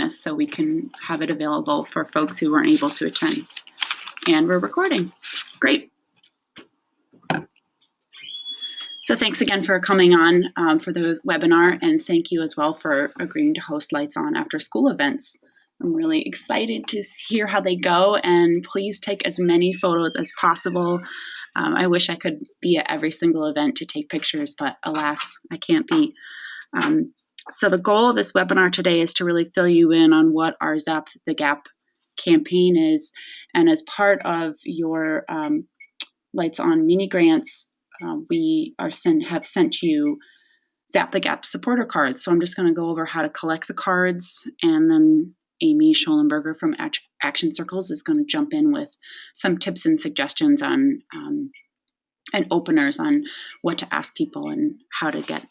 this so we can have it available for folks who weren't able to attend. And we're recording. Great. So thanks again for coming on for the webinar, and thank you as well for agreeing to host Lights On after school events. I'm really excited to hear how they go, and please take as many photos as possible. I wish I could be at every single event to take pictures, but alas, I can't be. So the goal of this webinar today is to really fill you in on what our Zap the Gap campaign is. And as part of your Lights On mini grants, we have sent you Zap the Gap supporter cards. So I'm just going to go over how to collect the cards, and then Amy Schollenberger from Action Circles is going to jump in with some tips and suggestions on and openers on what to ask people and how to get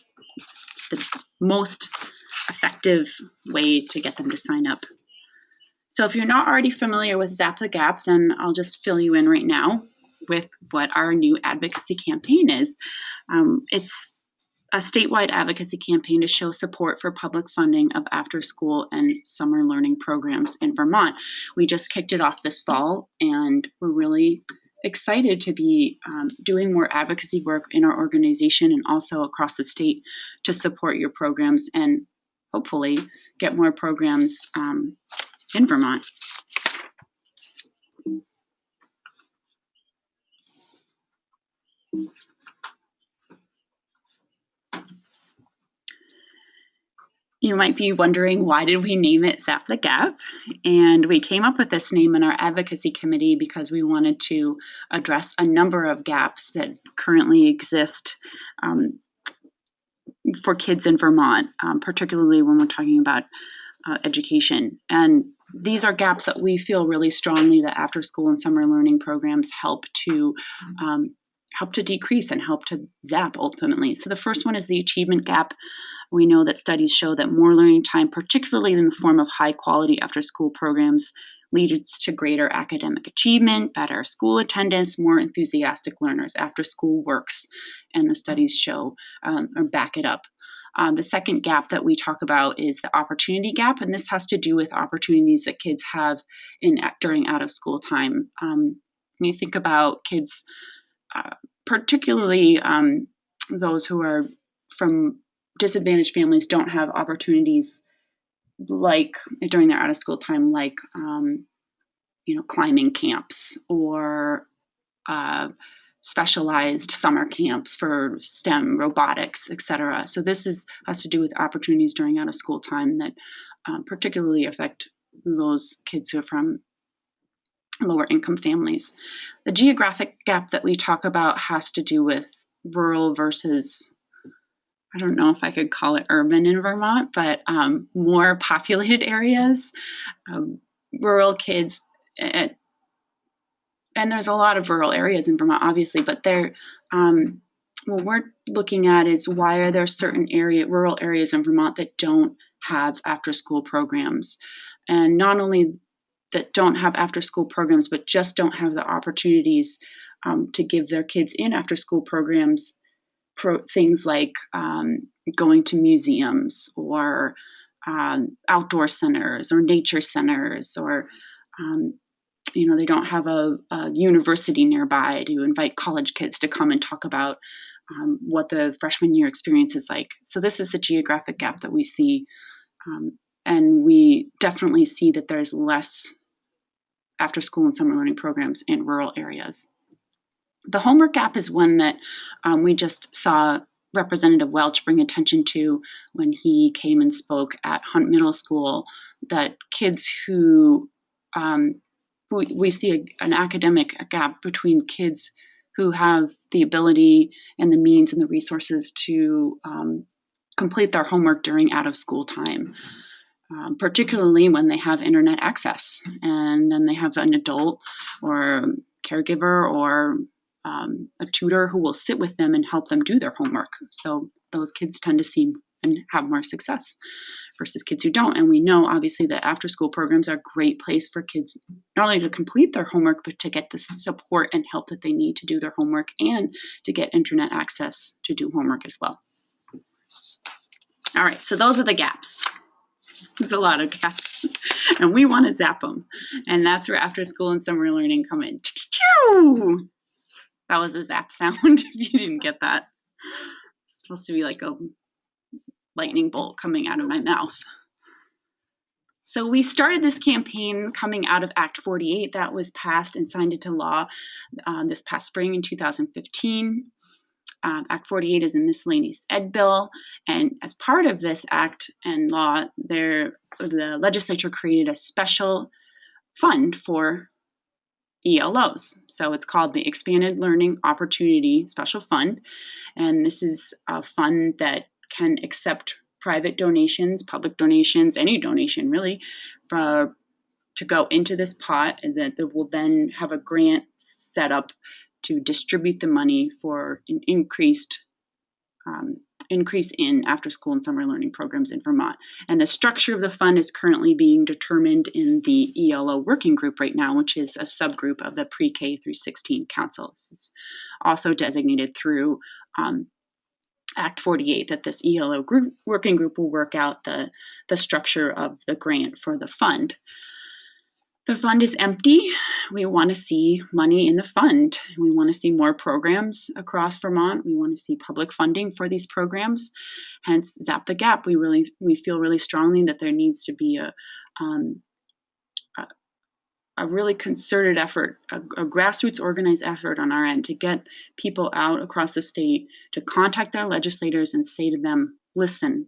the most effective way to get them to sign up. So if you're not already familiar with Zap the Gap, then I'll just fill you in right now with what our new advocacy campaign is. It's a statewide advocacy campaign to show support for public funding of after-school and summer learning programs in Vermont. We just kicked it off this fall, and we're really excited to be doing more advocacy work in our organization and also across the state to support your programs and hopefully get more programs in Vermont. You might be wondering, why did we name it Zap the Gap? And we came up with this name in our advocacy committee because we wanted to address a number of gaps that currently exist for kids in Vermont, particularly when we're talking about education. And these are gaps that we feel really strongly that after school and summer learning programs help to decrease and help to zap ultimately. So the first one is the achievement gap. We know that studies show that more learning time, particularly in the form of high quality after school programs, leads to greater academic achievement, better school attendance, more enthusiastic learners. After school works, and the studies show or back it up. The second gap that we talk about is the opportunity gap, and this has to do with opportunities that kids have during out of school time. When you think about kids, particularly those who are from disadvantaged families, don't have opportunities like during their out of school time, like climbing camps or specialized summer camps for STEM, robotics, etc. So this has to do with opportunities during out of school time that particularly affect those kids who are from lower income families. The geographic gap that we talk about has to do with rural versus, I don't know if I could call it urban in Vermont, but more populated areas. Rural kids, and there's a lot of rural areas in Vermont, obviously, but what we're looking at is why are there certain rural areas in Vermont that don't have after-school programs, and not only that don't have after-school programs, but just don't have the opportunities to give their kids in after-school programs things like going to museums or outdoor centers or nature centers, or they don't have a university nearby to invite college kids to come and talk about what the freshman year experience is like. So this is the geographic gap that we see, and we definitely see that there's less after school and summer learning programs in rural areas. The homework gap is one that we just saw Representative Welch bring attention to when he came and spoke at Hunt Middle School, that kids who we see an academic gap between kids who have the ability and the means and the resources to complete their homework during out of school time, particularly when they have internet access and then they have an adult or caregiver or a tutor who will sit with them and help them do their homework. So those kids tend to see and have more success versus kids who don't. And we know obviously that after school programs are a great place for kids not only to complete their homework, but to get the support and help that they need to do their homework and to get internet access to do homework as well. All right, so those are the gaps. There's a lot of gaps, and we want to zap them. And that's where after school and summer learning come in. That was a zap sound, if you didn't get that. It's supposed to be like a lightning bolt coming out of my mouth. So we started this campaign coming out of Act 48 that was passed and signed into law this past spring in 2015. Act 48 is a miscellaneous ed bill, and as part of this act and law, the legislature created a special fund for ELOs. So it's called the Expanded Learning Opportunity Special Fund, and this is a fund that can accept private donations, public donations, any donation really, to go into this pot, and that will then have a grant set up to distribute the money for an increase in after-school and summer learning programs in Vermont. And the structure of the fund is currently being determined in the ELO working group right now, which is a subgroup of the Pre-K through 16 Council. This is also designated through Act 48 that this ELO working group will work out the structure of the grant for the fund. The fund is empty. We want to see money in the fund. We want to see more programs across Vermont. We want to see public funding for these programs. Hence, Zap the Gap. We feel really strongly that there needs to be a really concerted effort, a grassroots organized effort on our end to get people out across the state to contact their legislators and say to them, listen,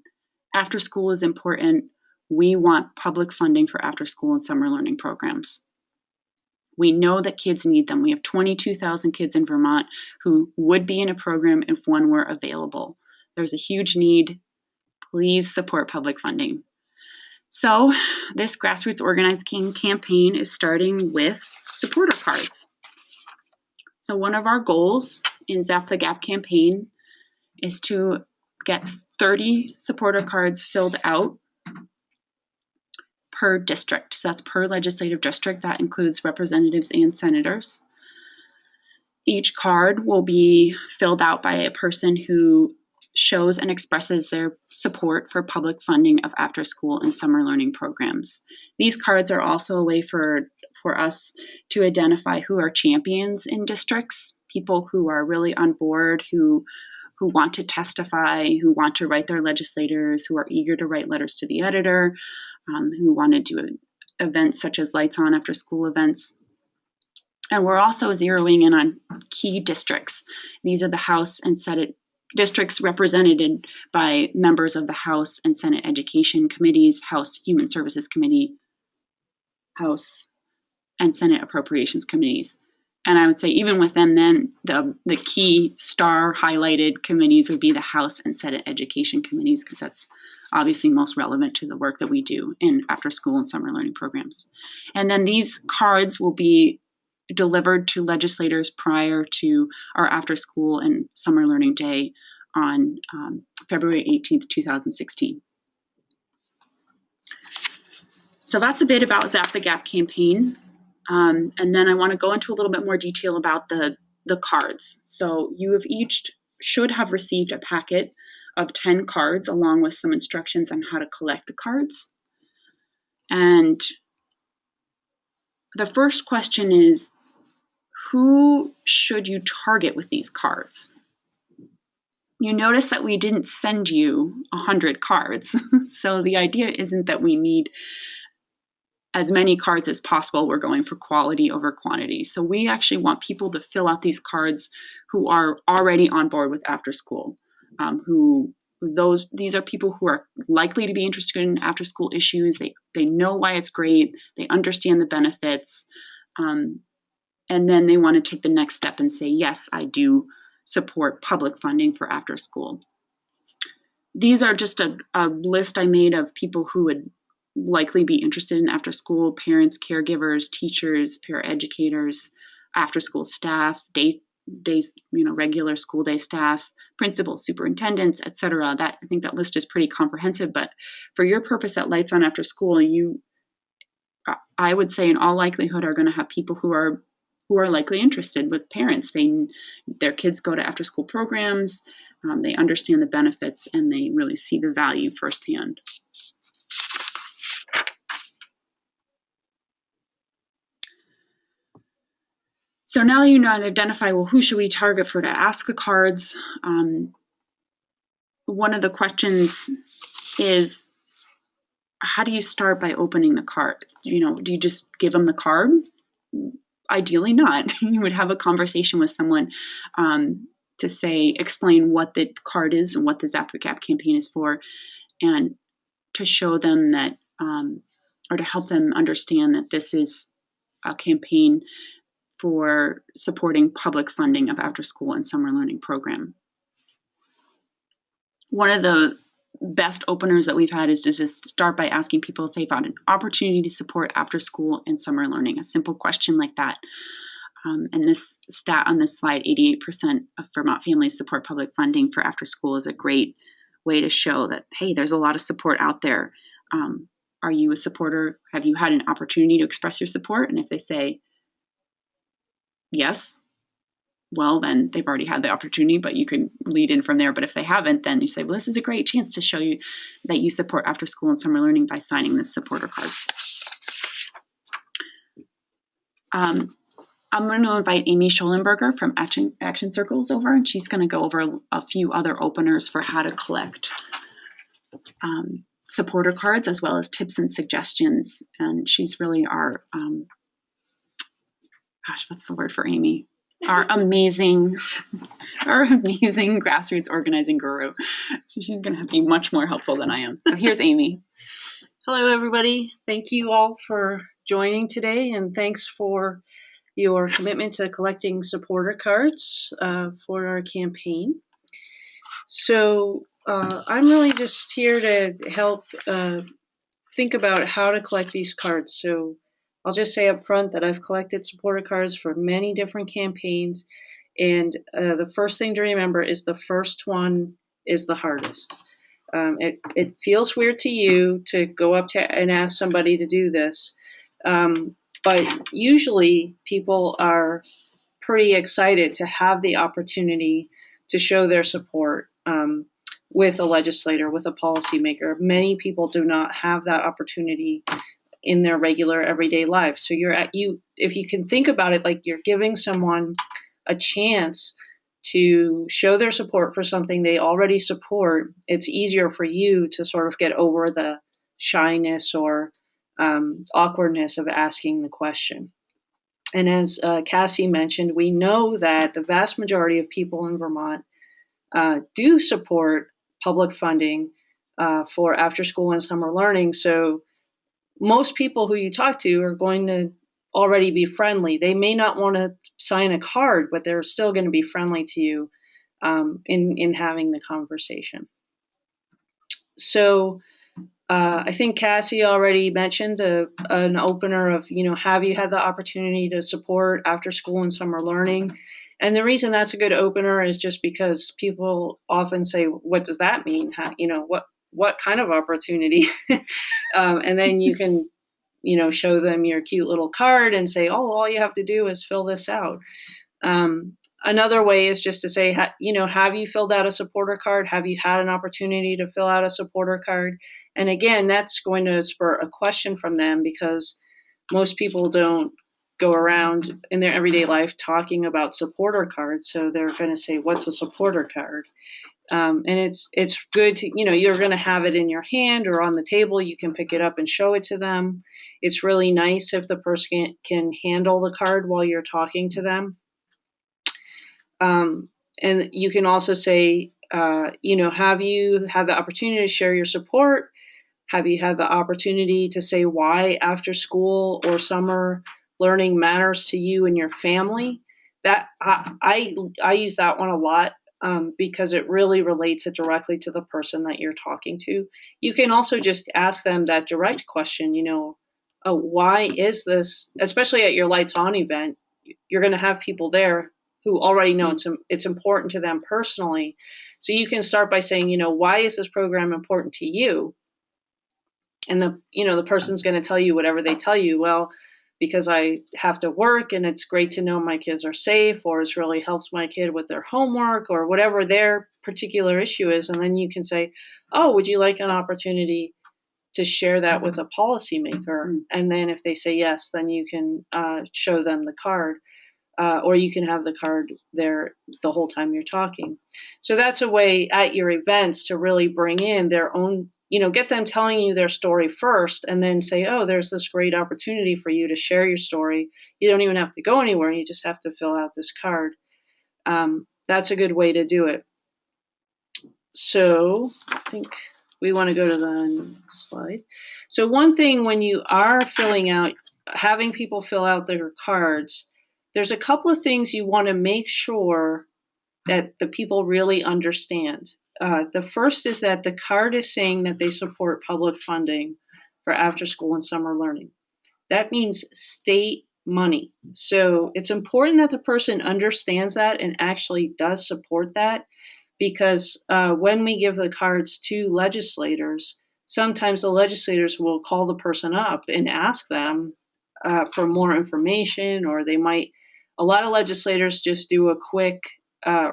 after school is important. We want public funding for after school and summer learning programs. We know that kids need them. We have 22,000 kids in Vermont who would be in a program if one were available. There's a huge need. Please support public funding. So this grassroots organized campaign is starting with supporter cards. So one of our goals in Zap the Gap campaign is to get 30 supporter cards filled out per district. So that's per legislative district. That includes representatives and senators. Each card will be filled out by a person who shows and expresses their support for public funding of after school and summer learning programs. These cards are also a way for us to identify who are champions in districts, people who are really on board, who want to testify, who want to write their legislators, who are eager to write letters to the editor, who want to do events such as Lights On after school events. And we're also zeroing in on key districts. These are the House and Senate districts represented by members of the House and Senate Education Committees, House Human Services Committee, House and Senate Appropriations Committees. And I would say even within then, the key star highlighted committees would be the House and Senate Education Committees, because that's obviously most relevant to the work that we do in after school and summer learning programs. And then these cards will be delivered to legislators prior to our after school and summer learning day on February 18th, 2016. So that's a bit about Zap the Gap campaign. And then I want to go into a little bit more detail about the cards. So you have each should have received a packet of 10 cards along with some instructions on how to collect the cards. And the first question is, who should you target with these cards? You notice that we didn't send you 100 cards. So the idea isn't that we need as many cards as possible. We're going for quality over quantity. So we actually want people to fill out these cards who are already on board with after school. These are people who are likely to be interested in after school issues. They know why it's great. They understand the benefits. And then they want to take the next step and say, yes, I do support public funding for after school. These are just a list I made of people who would likely be interested in after school: parents, caregivers, teachers, paraeducators, after school staff, regular school day staff, principals, superintendents, etc. I think that list is pretty comprehensive, but for your purpose at Lights On After School, I would say in all likelihood are going to have people who are likely interested with parents. Their kids go to after school programs, they understand the benefits, and they really see the value firsthand. So now you know how to identify, well, who should we target for to ask the cards? One of the questions is, how do you start by opening the card? Do you just give them the card? Ideally not. You would have a conversation with someone to explain what the card is and what the Zap the Gap campaign is for, and to show them that, or to help them understand that this is a campaign for supporting public funding of after-school and summer learning program. One of the best openers that we've had is to just start by asking people if they've had an opportunity to support after-school and summer learning, a simple question like that. And this stat on this slide, 88% of Vermont families support public funding for after-school, is a great way to show that, hey, there's a lot of support out there. Are you a supporter? Have you had an opportunity to express your support? And if they say yes, well, then they've already had the opportunity, but you can lead in from there. But if they haven't, then you say, well, this is a great chance to show you that you support after school and summer learning by signing this supporter card. I'm going to invite Amy Schollenberger from Action Circles over, and she's going to go over a few other openers for how to collect supporter cards, as well as tips and suggestions. And she's really our, what's the word for Amy? Our amazing grassroots organizing guru. So she's going to be much more helpful than I am. So here's Amy. Hello, everybody. Thank you all for joining today, and thanks for your commitment to collecting supporter cards for our campaign. So I'm really just here to help think about how to collect these cards. So I'll just say up front that I've collected supporter cards for many different campaigns, and the first thing to remember is the first one is the hardest. It feels weird to you to go up to and ask somebody to do this, but usually people are pretty excited to have the opportunity to show their support with a legislator, with a policymaker. Many people do not have that opportunity in their regular everyday life. So if you can think about it like you're giving someone a chance to show their support for something they already support, it's easier for you to sort of get over the shyness or awkwardness of asking the question. And as Cassie mentioned, we know that the vast majority of people in Vermont do support public funding for after school and summer learning. So most people who you talk to are going to already be friendly. They may not want to sign a card, but they're still going to be friendly to you in having the conversation. So I think Cassie already mentioned an opener of, have you had the opportunity to support after school and summer learning? And the reason that's a good opener is just because people often say, what does that mean? What kind of opportunity? And then you can, show them your cute little card and say, oh, all you have to do is fill this out. Another way is just to say, have you filled out a supporter card? Have you had an opportunity to fill out a supporter card? And again, that's going to spur a question from them, because most people don't go around in their everyday life talking about supporter cards. So they're going to say, what's a supporter card? And it's good to, you're going to have it in your hand or on the table. You can pick it up and show it to them. It's really nice if the person can handle the card while you're talking to them. And you can also say, have you had the opportunity to share your support? Have you had the opportunity to say why after school or summer learning matters to you and your family? That I use that one a lot because it really relates it directly to the person that you're talking to. You can also just ask them that direct question, why is this, especially at your Lights On event, you're going to have people there who already know it's important to them personally. So you can start by saying, why is this program important to you? And the person's going to tell you whatever they tell you. Well, because I have to work and it's great to know my kids are safe, or it's really helps my kid with their homework, or whatever their particular issue is. And then you can say, oh, would you like an opportunity to share that with a policymaker? And then if they say yes, then you can show them the card. or you can have the card there the whole time you're talking. So that's a way at your events to really bring in their own, get them telling you their story first, and then say, oh, there's this great opportunity for you to share your story. You don't even have to go anywhere. You just have to fill out this card. That's a good way to do it. So I think we want to go to the next slide. So one thing when you are having people fill out their cards, there's a couple of things you want to make sure that the people really understand. The first is that the card is saying that they support public funding for after school and summer learning. That means state money. So it's important that the person understands that and actually does support that, because when we give the cards to legislators, sometimes the legislators will call the person up and ask them for more information, or a lot of legislators just do a quick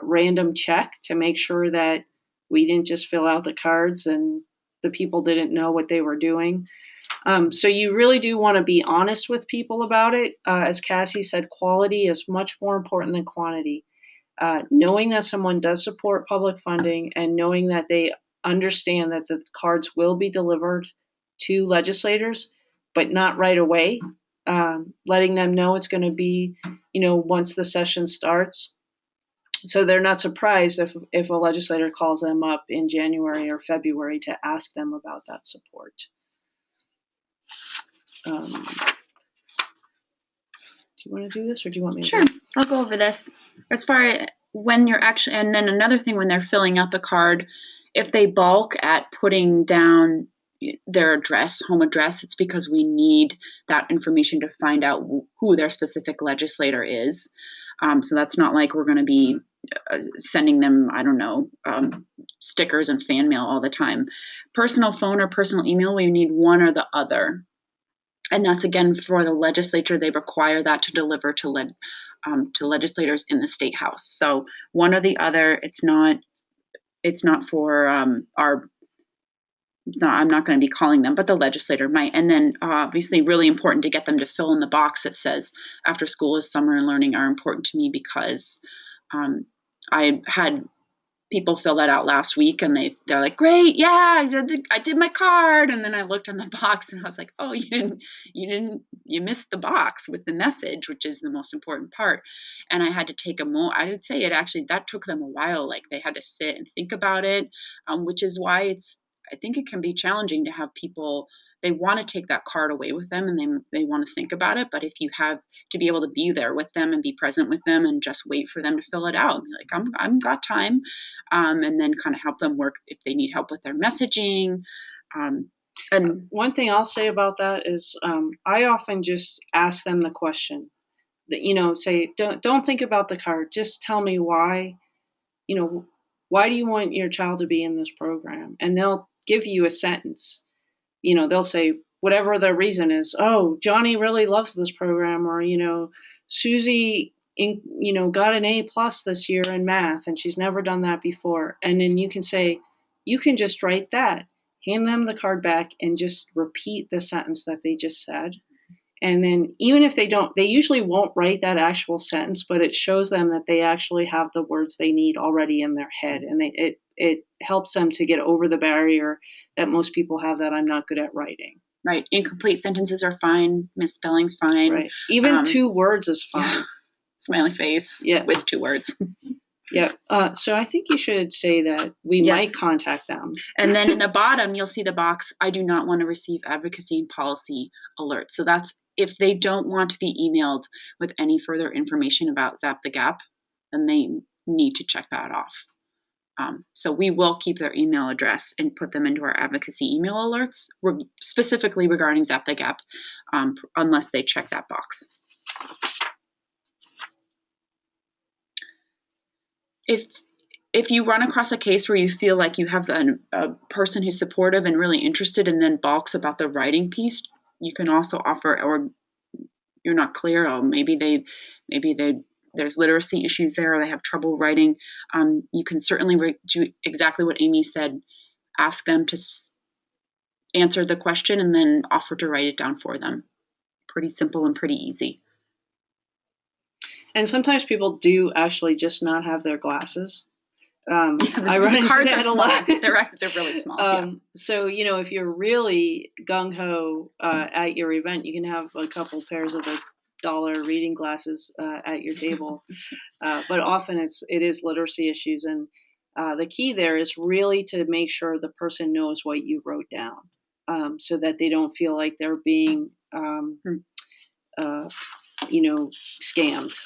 random check to make sure that we didn't just fill out the cards and the people didn't know what they were doing. So you really do want to be honest with people about it. As Cassie said, quality is much more important than quantity. Knowing that someone does support public funding and knowing that they understand that the cards will be delivered to legislators, but not right away. Letting them know it's going to be, once the session starts. So they're not surprised if a legislator calls them up in January or February to ask them about that support. Do you want to do this, or do you want me to? Sure, I'll go over this. As far as when you're actually, and then another thing, when they're filling out the card, if they balk at putting down their address, home address, it's because we need that information to find out who their specific legislator is. So that's not like we're going to be sending them, I don't know, stickers and fan mail all the time. Personal phone or personal email, we need one or the other. And that's, again, for the legislature. They require that to deliver to legislators in the state house. So one or the other. It's not for no, I'm not going to be calling them, but the legislator might. And then obviously really important to get them to fill in the box that says after school is summer and learning are important to me, because I had people fill that out last week, and they're like, great, yeah, I did my card. And then I looked on the box and I was like, oh, you missed the box with the message, which is the most important part. And I had to take I would say that took them a while. Like, they had to sit and think about it, which is why I think it can be challenging to have people, they want to take that card away with them, and they want to think about it. But if you have to be able to be there with them and be present with them and just wait for them to fill it out, and be like, I've got time, and then kind of help them work if they need help with their messaging. And one thing I'll say about that is I often just ask them the question that, say, don't think about the card. Just tell me why, why do you want your child to be in this program? And they'll give you a sentence. They'll say whatever the reason is. Oh, Johnny really loves this program, or, Susie, got an A+ this year in math, and she's never done that before. And then you can just write that, hand them the card back, and just repeat the sentence that they just said. And then even if they usually won't write that actual sentence, but it shows them that they actually have the words they need already in their head. And it helps them to get over the barrier that most people have, that I'm not good at writing. Right. Incomplete sentences are fine. Misspelling's fine. Right. Even 2 words is fine. Yeah. Smiley face with 2 words. Yeah. So I think you should say that we might contact them. And then in the bottom, you'll see the box, I do not want to receive advocacy and policy alerts. So that's if they don't want to be emailed with any further information about Zap the Gap, then they need to check that off. So we will keep their email address and put them into our advocacy email alerts, specifically regarding Zap the Gap, unless they check that box. If you run across a case where you feel like you have a person who's supportive and really interested and then balks about the writing piece, you can also offer, or you're not clear, or maybe there's literacy issues there, or they have trouble writing. You can certainly do exactly what Amy said, ask them to answer the question and then offer to write it down for them. Pretty simple and pretty easy. And sometimes people do actually just not have their glasses. I run The into cards are that a small. lot. They're really small. Yeah. So, if you're really gung-ho at your event, you can have a couple pairs of the dollar reading glasses at your table. But often it is literacy issues. And the key there is really to make sure the person knows what you wrote down, so that they don't feel like they're being, scammed.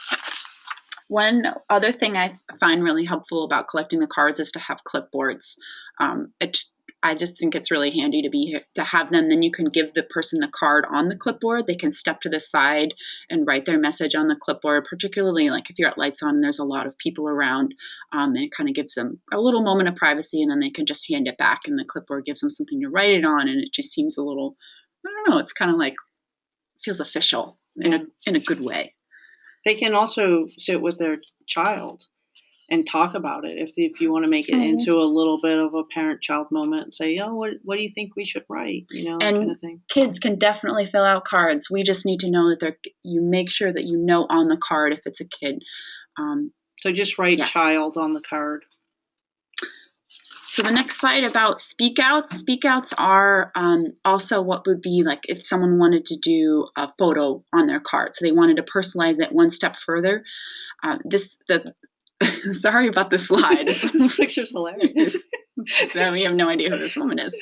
One other thing I find really helpful about collecting the cards is to have clipboards. I just think it's really handy to have them. Then you can give the person the card on the clipboard. They can step to the side and write their message on the clipboard, particularly like if you're at lights on and there's a lot of people around, and it kind of gives them a little moment of privacy, and then they can just hand it back and the clipboard gives them something to write it on, and it just seems a little, I don't know, it's kind of like, feels official in a good way. They can also sit with their child and talk about it if you want to make it into a little bit of a parent-child moment and say, what do you think we should write? That kind of thing. Kids can definitely fill out cards. We just need to know that you make sure that you know on the card if it's a kid. So just write child on the card. So the next slide about speak outs. Speak outs are also what would be like if someone wanted to do a photo on their card. So they wanted to personalize it one step further. Sorry about this slide. This picture's hilarious. So we have no idea who this woman is.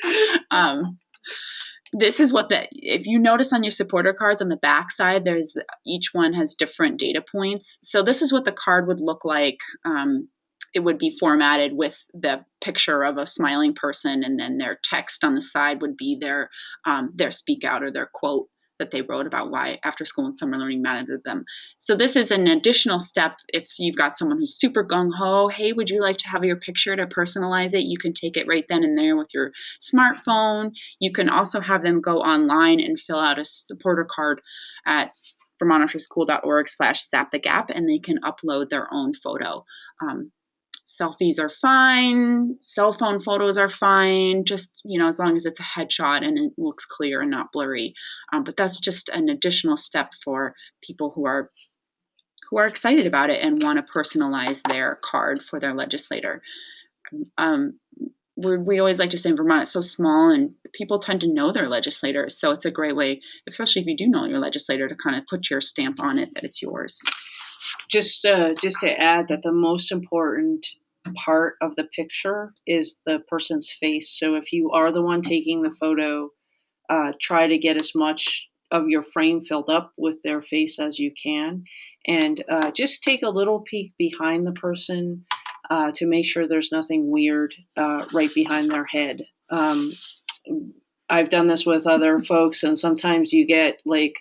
This is if you notice on your supporter cards on the back side, each one has different data points. So this is what the card would look like. It would be formatted with the picture of a smiling person, and then their text on the side would be their speak out or their quote that they wrote about why after school and summer learning mattered to them. So this is an additional step. If you've got someone who's super gung-ho, hey, would you like to have your picture to personalize it? You can take it right then and there with your smartphone. You can also have them go online and fill out a supporter card at vermontafterschool.org/Zap the Gap, and they can upload their own photo. Selfies are fine. Cell phone photos are fine. Just, as long as it's a headshot and it looks clear and not blurry. But that's just an additional step for people who are excited about it and want to personalize their card for their legislator. We always like to say in Vermont, it's so small and people tend to know their legislators. So it's a great way, especially if you do know your legislator, to kind of put your stamp on it that it's yours. Just to add that the most important part of the picture is the person's face. So if you are the one taking the photo, try to get as much of your frame filled up with their face as you can. And just take a little peek behind the person to make sure there's nothing weird right behind their head. I've done this with other folks, and sometimes you get like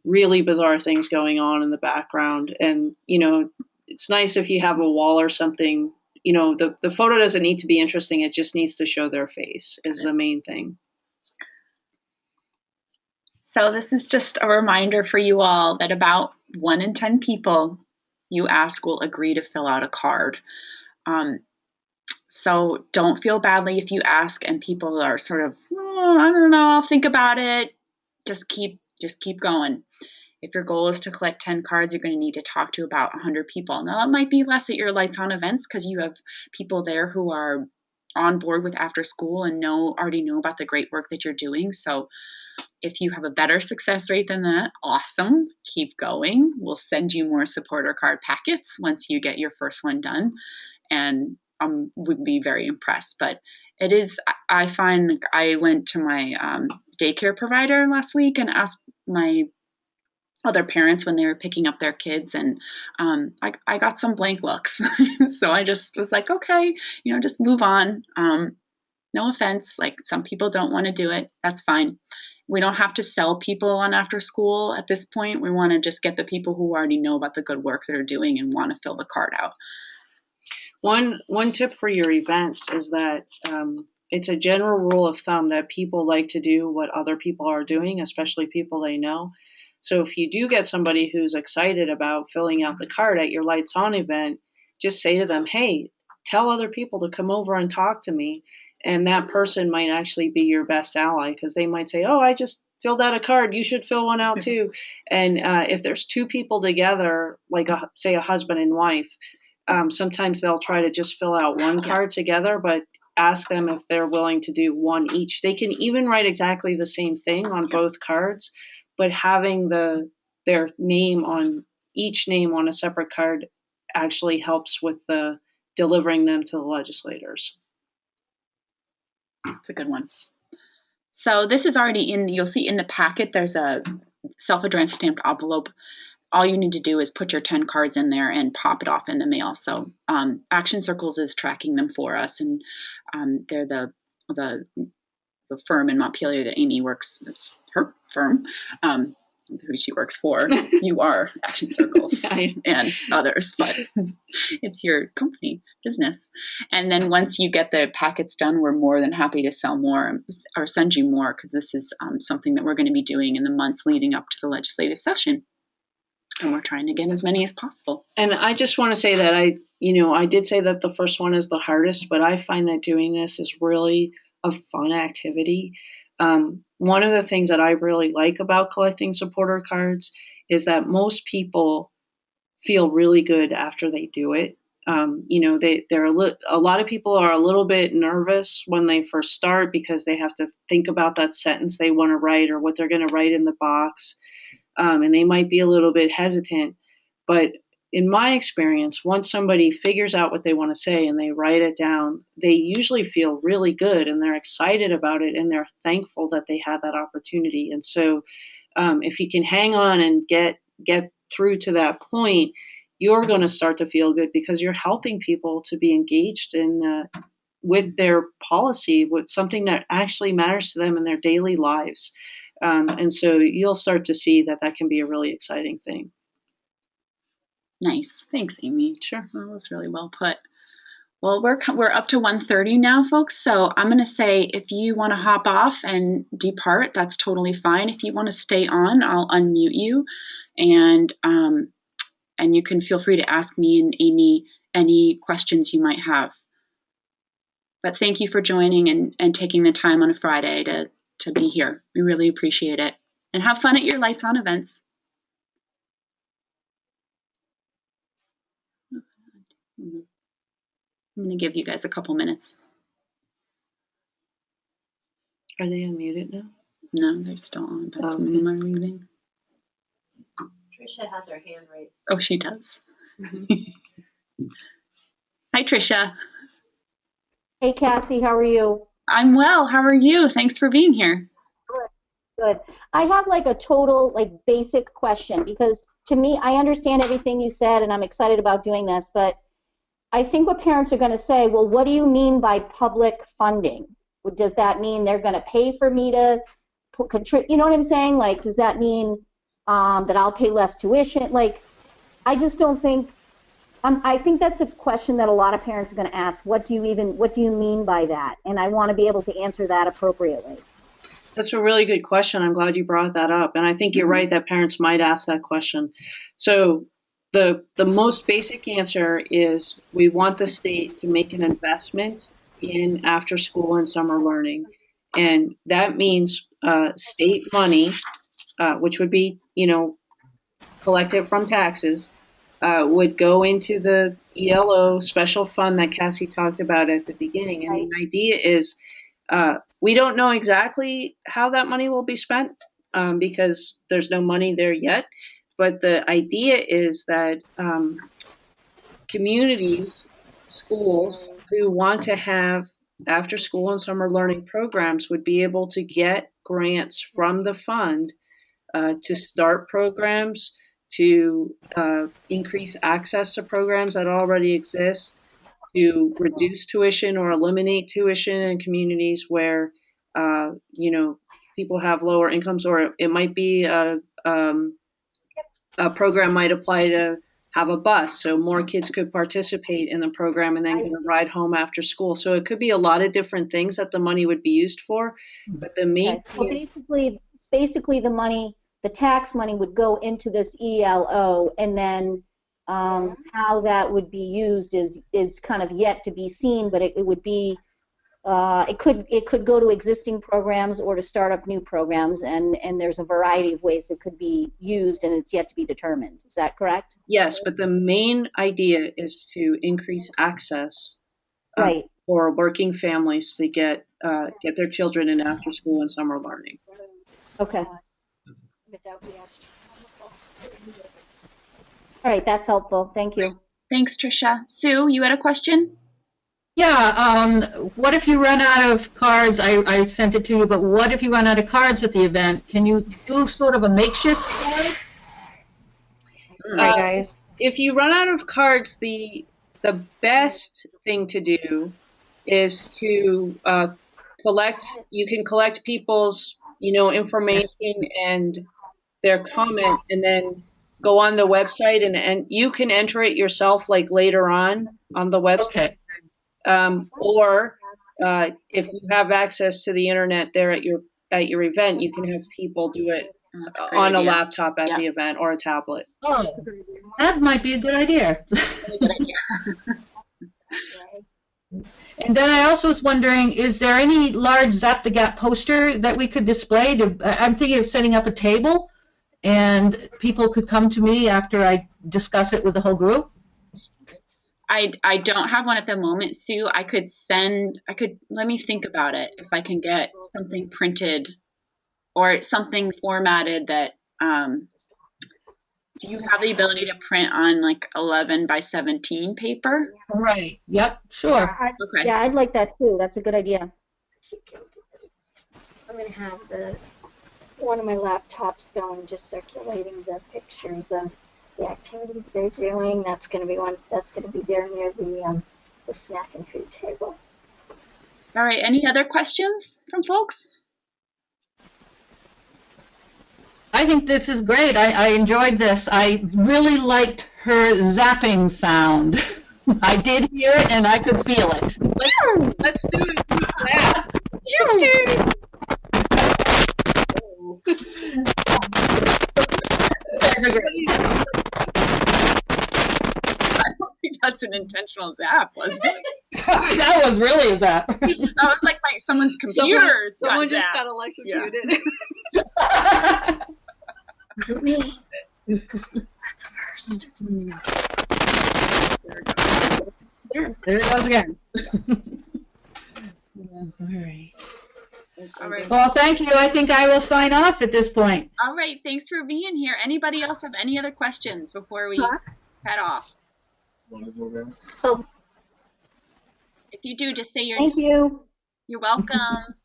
really bizarre things going on in the background. And, it's nice if you have a wall or something, the photo doesn't need to be interesting. It just needs to show their face is the main thing. So this is just a reminder for you all that about 1 in 10 people you ask will agree to fill out a card. So don't feel badly if you ask and people are sort of, I don't know, I'll think about it. Just keep going. If your goal is to collect 10 cards, you're going to need to talk to about 100 people. Now, that might be less at your Lights On events because you have people there who are on board with after school and already know about the great work that you're doing. So if you have a better success rate than that, awesome. Keep going. We'll send you more supporter card packets once you get your first one done. And would be very impressed. But it is, I find I went to my daycare provider last week and asked my other parents when they were picking up their kids, and I got some blank looks. So I just was like, okay, just move on. No offense, like some people don't want to do it. That's fine. We don't have to sell people on after school at this point. We want to just get the people who already know about the good work they're doing and want to fill the card out. One tip for your events is that it's a general rule of thumb that people like to do what other people are doing, especially people they know. So if you do get somebody who's excited about filling out the card at your Lights On event, just say to them, hey, tell other people to come over and talk to me. And that person might actually be your best ally because they might say, oh, I just filled out a card. You should fill one out too. And if there's two people together, like say a husband and wife, sometimes they'll try to just fill out one card together, but ask them if they're willing to do one each. They can even write exactly the same thing on both cards, but having their name on each name on a separate card actually helps with the delivering them to the legislators. That's a good one. So this is already you'll see in the packet, there's a self-addressed stamped envelope. All you need to do is put your 10 cards in there and pop it off in the mail. So Action Circles is tracking them for us, and they're the firm in Montpelier that Amy works. It's her firm, who she works for. You are Action Circles and others, but it's your company business. And then once you get the packets done, we're more than happy to sell more or send you more, because this is something that we're going to be doing in the months leading up to the legislative session. And we're trying to get as many as possible. And I just want to say that I did say that the first one is the hardest, but I find that doing this is really a fun activity. One of the things that I really like about collecting supporter cards is that most people feel really good after they do it. A lot of people are a little bit nervous when they first start because they have to think about that sentence they want to write or what they're going to write in the box. And they might be a little bit hesitant. But in my experience, once somebody figures out what they want to say and they write it down, they usually feel really good and they're excited about it and they're thankful that they had that opportunity. And so if you can hang on and get through to that point, you're going to start to feel good because you're helping people to be engaged in with their policy, with something that actually matters to them in their daily lives. And so you'll start to see that can be a really exciting thing. Nice. Thanks, Amy. Sure. That was really well put. Well, we're up to 1:30 now, folks. So I'm going to say if you want to hop off and depart, that's totally fine. If you want to stay on, I'll unmute you, and you can feel free to ask me and Amy any questions you might have. But thank you for joining and taking the time on a Friday to be here. We really appreciate it. And have fun at your Lights On events. I'm going to give you guys a couple minutes. Are they unmuted now? No, they're still on. But some of them are leaving. Tricia has her hand raised. Oh, she does. Hi, Tricia. Hey, Cassie, how are you? I'm well. How are you? Thanks for being here. Good. I have like a total basic question, because to me, I understand everything you said and I'm excited about doing this, but I think what parents are going to say, well, what do you mean by public funding? Does that mean they're going to pay for me to contribute? You know what I'm saying? Does that mean that I'll pay less tuition? I just don't think. I think that's a question that a lot of parents are going to ask. What do you mean by that? And I want to be able to answer that appropriately. That's a really good question. I'm glad you brought that up. And I think you're right that parents might ask that question. So the most basic answer is we want the state to make an investment in after school and summer learning. And that means state money, which would be, collected from taxes, would go into the ELO special fund that Cassie talked about at the beginning. And the idea is we don't know exactly how that money will be spent because there's no money there yet. But the idea is that communities, schools who want to have after school and summer learning programs would be able to get grants from the fund to start programs, to increase access to programs that already exist, to reduce tuition or eliminate tuition in communities where, people have lower incomes, or it might be a program might apply to have a bus so more kids could participate in the program and then get a ride home after school. So it could be a lot of different things that the money would be used for. But the main thing basically the money, the tax money would go into this ELO, and then how that would be used is kind of yet to be seen, but it would be it could go to existing programs or to start up new programs, and there's a variety of ways it could be used, and it's yet to be determined. Is that correct? Yes, but the main idea is to increase access Right. for working families to get their children in after school and summer learning. Okay. All right, that's helpful. Thank you. Thanks, Tricia. Sue, you had a question? Yeah, what if you run out of cards? I sent it to you, but what if you run out of cards at the event? Can you do sort of a makeshift card? Hi, guys. If you run out of cards, the best thing to do is to collect. You can collect people's information and their comment, and then go on the website and you can enter it yourself like later on the website. Okay. Or if you have access to the internet there at your event, you can have people do it on a laptop at the event or a tablet. Oh, that might be a good idea. Really good idea. And then I also was wondering, is there any large Zap the Gap poster that we could display? I'm thinking of setting up a table, and people could come to me after I discuss it with the whole group. I don't have one at the moment, Sue. Let me think about it, if I can get something printed or something formatted that, do you have the ability to print on like 11 by 17 paper? Right. Yep. Sure. Okay. Yeah, I'd like that too. That's a good idea. I'm going to have one of my laptops going, just circulating the pictures of the activities they're doing. That's going to be there near the snack and food table. All right. Any other questions from folks? I think this is great. I enjoyed this. I really liked her zapping sound. I did hear it and I could feel it. Let's do it. Yeah. I don't think that's an intentional zap, was it? That was really a zap. That was like someone's computer. Someone just got electrocuted. Is it me? That's a first. There it goes again. All right. Well, thank you. I think I will sign off at this point. All right. Thanks for being here. Anybody else have any other questions before we head off? Oh, If you do, just say your thank name. you. You're welcome.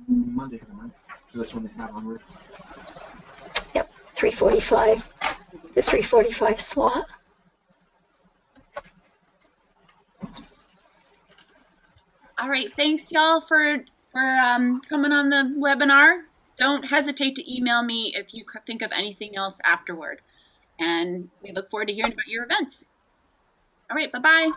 Monday, right? So that's when they have onward. Yep, 3:45. The 3:45 slot. All right. Thanks, y'all, for coming on the webinar. Don't hesitate to email me if you think of anything else afterward. And we look forward to hearing about your events. All right. Bye-bye.